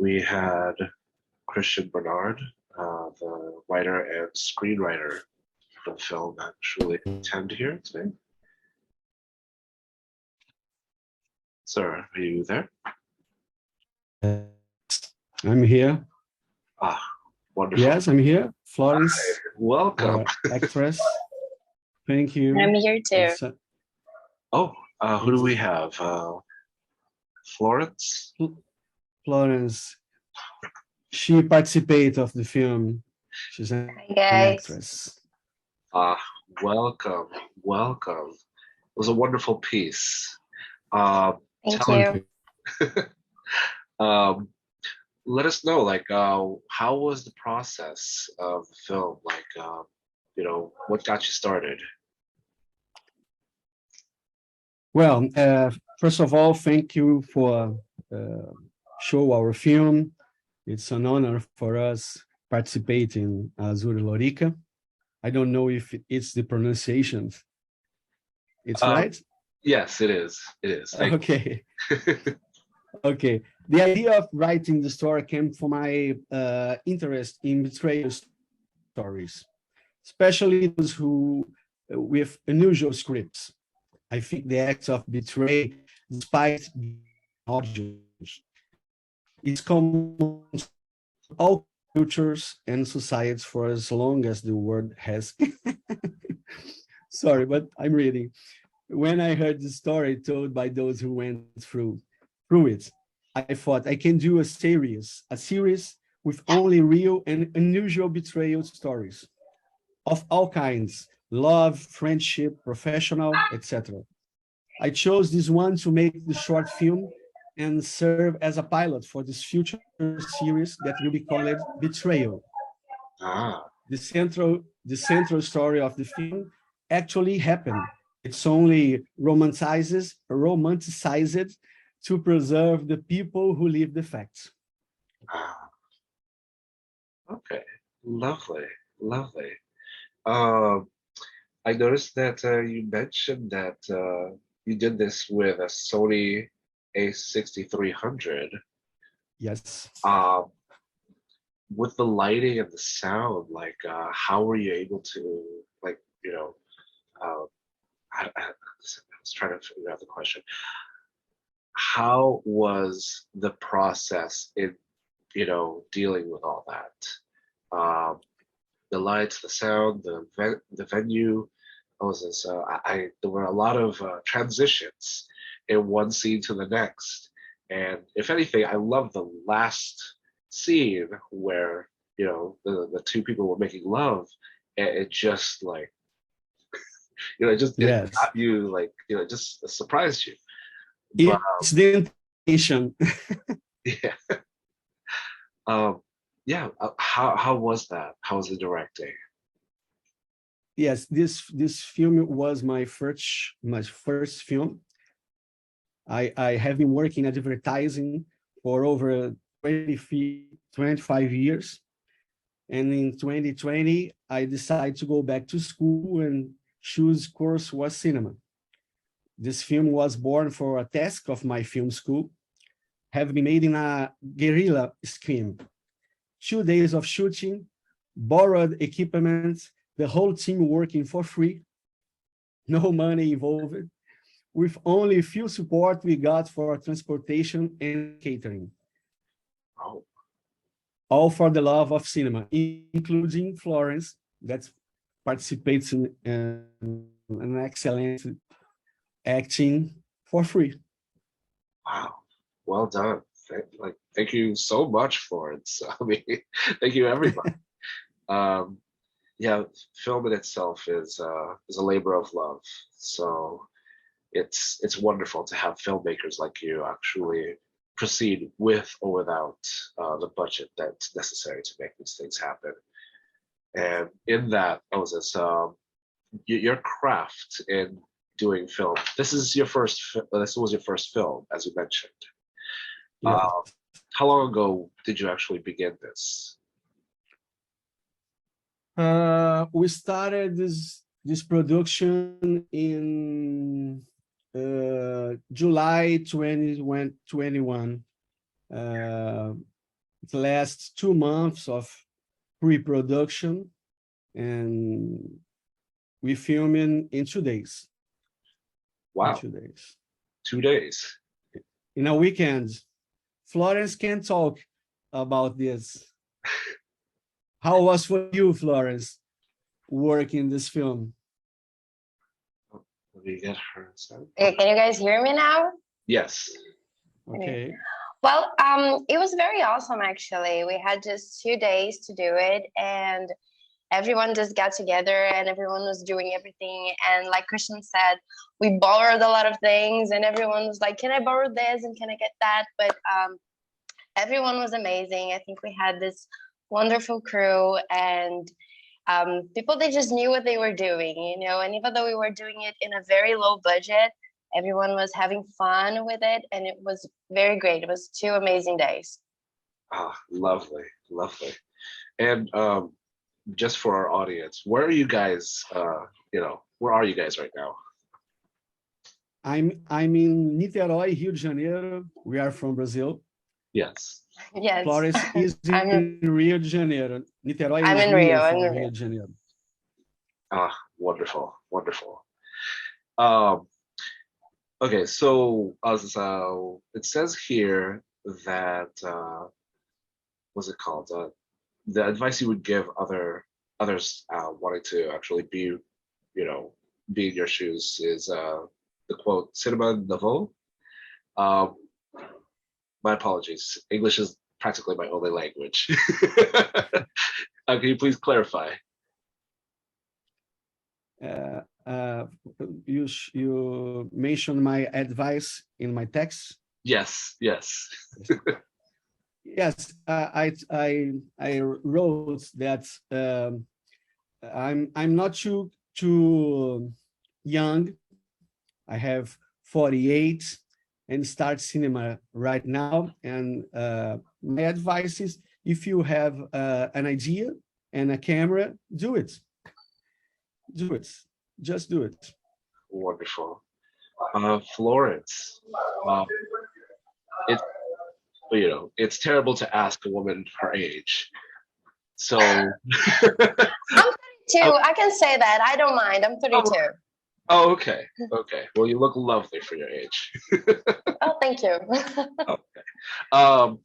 We had Christian Bernard, the writer and screenwriter for the film, actually attend here today. Sir, are you there? I'm here. Ah, wonderful. Yes, I'm here. Florence. Hi, welcome. Actress. Thank you. I'm here too. Oh, who do we have? Florence? Florence. She participated of the film. She's an actress. Welcome, welcome. It was a wonderful piece. Thank you. Let us know, like, how was the process of the film? Like, what got you started? Well, first of all, thank you for show our film. It's an honor for us participating in Azure Lorica. I don't know if it's the pronunciation. It's right? Yes, it is. It is. Okay. Okay. The idea of writing the story came from my interest in betrayal stories, especially those who with unusual scripts. I think the act of betrayal, despite the audience, is common to all cultures and societies for as long as the world has. Sorry, but I'm reading. When I heard the story told by those who went through it, I thought I can do a series with only real and unusual betrayal stories of all kinds, love, friendship, professional, etc. I chose this one to make the short film and serve as a pilot for this future series that will be called Betrayal. The central story of the film actually happened. It's only romanticized to preserve the people who live the facts. Okay, lovely, lovely. I noticed that you mentioned that you did this with a Sony A6300. Yes. With the lighting and the sound, like, how were you able to, like, I was trying to figure out the question. How was the process in, dealing with all that? The lights, the sound, the venue. There were a lot of transitions in one scene to the next. And if anything, I love the last scene where, the two people were making love, and it just like, it got you, like, just surprised you. It's the intention. Yeah. Yeah. How was that? How was the directing? Yes, this film was my first film. I have been working in advertising for over 25 years. And in 2020, I decided to go back to school and choose course was cinema. This film was born for a task of my film school, have been made in a guerrilla scheme. 2 days of shooting, borrowed equipment, the whole team working for free, no money involved, with only few support we got for transportation and catering. Oh. All for the love of cinema, including Florence, that participates in an excellent acting for free. Wow, well done. Thank you so much, Florence. I mean, thank you, everybody. Yeah, film in itself is a labor of love. So it's wonderful to have filmmakers like you actually proceed with or without the budget that's necessary to make these things happen. And in that, Moses, your craft in doing film. This was your first film, as you mentioned. Yes. How long ago did you actually begin this? We started this production in July 2021. It lasts 2 months of pre-production, and we film in 2 days. In Wow, 2 days. 2 days. In a weekend. Florence can talk about this. How was for you, Florence, working this film? Let me get her. Okay, can you guys hear me now? Yes. Okay. Well, it was very awesome actually. We had just 2 days to do it, and everyone just got together and everyone was doing everything. And like Christian said, we borrowed a lot of things, and everyone was like, "Can I borrow this and can I get that?" But everyone was amazing. I think we had this wonderful crew, and people, they just knew what they were doing, you know. And even though we were doing it in a very low budget, everyone was having fun with it, and it was very great. It was 2 amazing days. Ah, lovely, lovely. And just for our audience, where are you guys? Where are you guys right now? I'm in Niterói, Rio de Janeiro. We are from Brazil. Yes. Yes. Florence is in Rio de Janeiro. Niterói I'm is in Rio. near I'm from in Rio Rio. de Janeiro. Ah, wonderful, wonderful. Um, okay, so as it says here that what's it called? The advice you would give others wanting to actually be, be in your shoes is the quote "cinema nouveau." Um, my apologies. English is practically my only language. Can you please clarify? You mentioned my advice in my text. Yes, yes. Yes, I wrote that I'm not too young. I have 48 and start cinema right now. And my advice is, if you have an idea and a camera, do it. Do it. Just do it. Wonderful. Florence, it's it's terrible to ask a woman her age. So I'm 32. I can say that. I don't mind. I'm 32. Oh, okay. Okay. Well, you look lovely for your age. Oh, thank you. Okay. Um,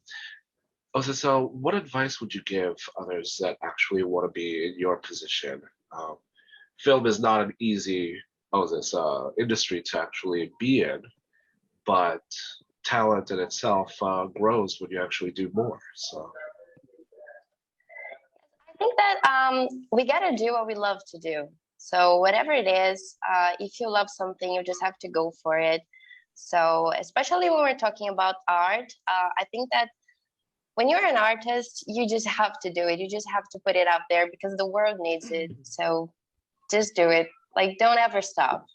so what advice would you give others that actually want to be in your position? Film is not an easy, industry to actually be in, but talent in itself grows when you actually do more. So, I think that we gotta do what we love to do. So whatever it is, if you love something, you just have to go for it. So especially when we're talking about art, I think that when you're an artist, you just have to do it. You just have to put it out there because the world needs it. So just do it. Like, don't ever stop.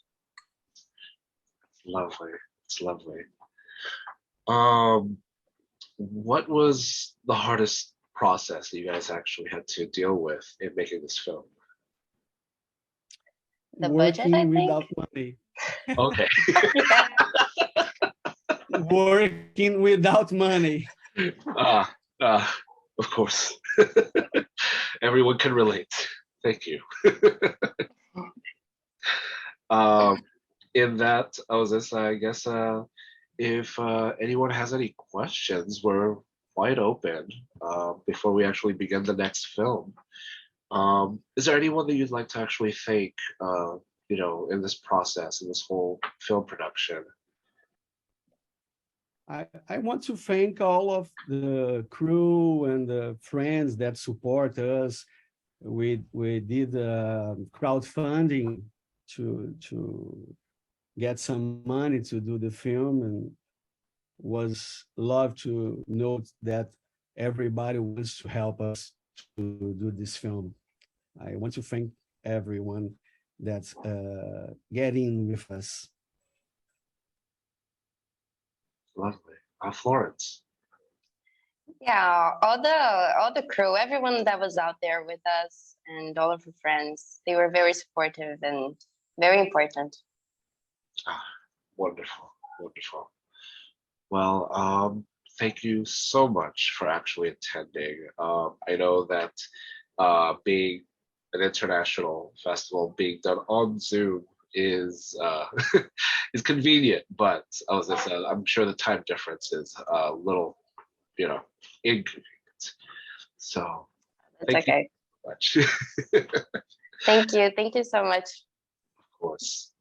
lovely. It's lovely. Um, what was the hardest process that you guys actually had to deal with in making this film? The budget, I Working think. without money. Okay. Yeah. Working without money. Ah, of course. Everyone can relate. Thank you. Um, in that, I guess, if anyone has any questions, we're wide open before we actually begin the next film. Is there anyone that you'd like to actually thank, in this process, in this whole film production? I want to thank all of the crew and the friends that support us. We did crowdfunding to get some money to do the film, and was love to note that everybody wants to help us to do this film. I want to thank everyone that's getting with us. Lovely. Florence. Yeah, all the crew, everyone that was out there with us, and all of our friends, they were very supportive and very important. Wonderful, wonderful. Well, thank you so much for actually attending. I know that being an international festival being done on Zoom is is convenient, but as I said, I'm sure the time difference is a little, inconvenient. So That's thank you okay. so much. Thank you. Thank you so much. Of course.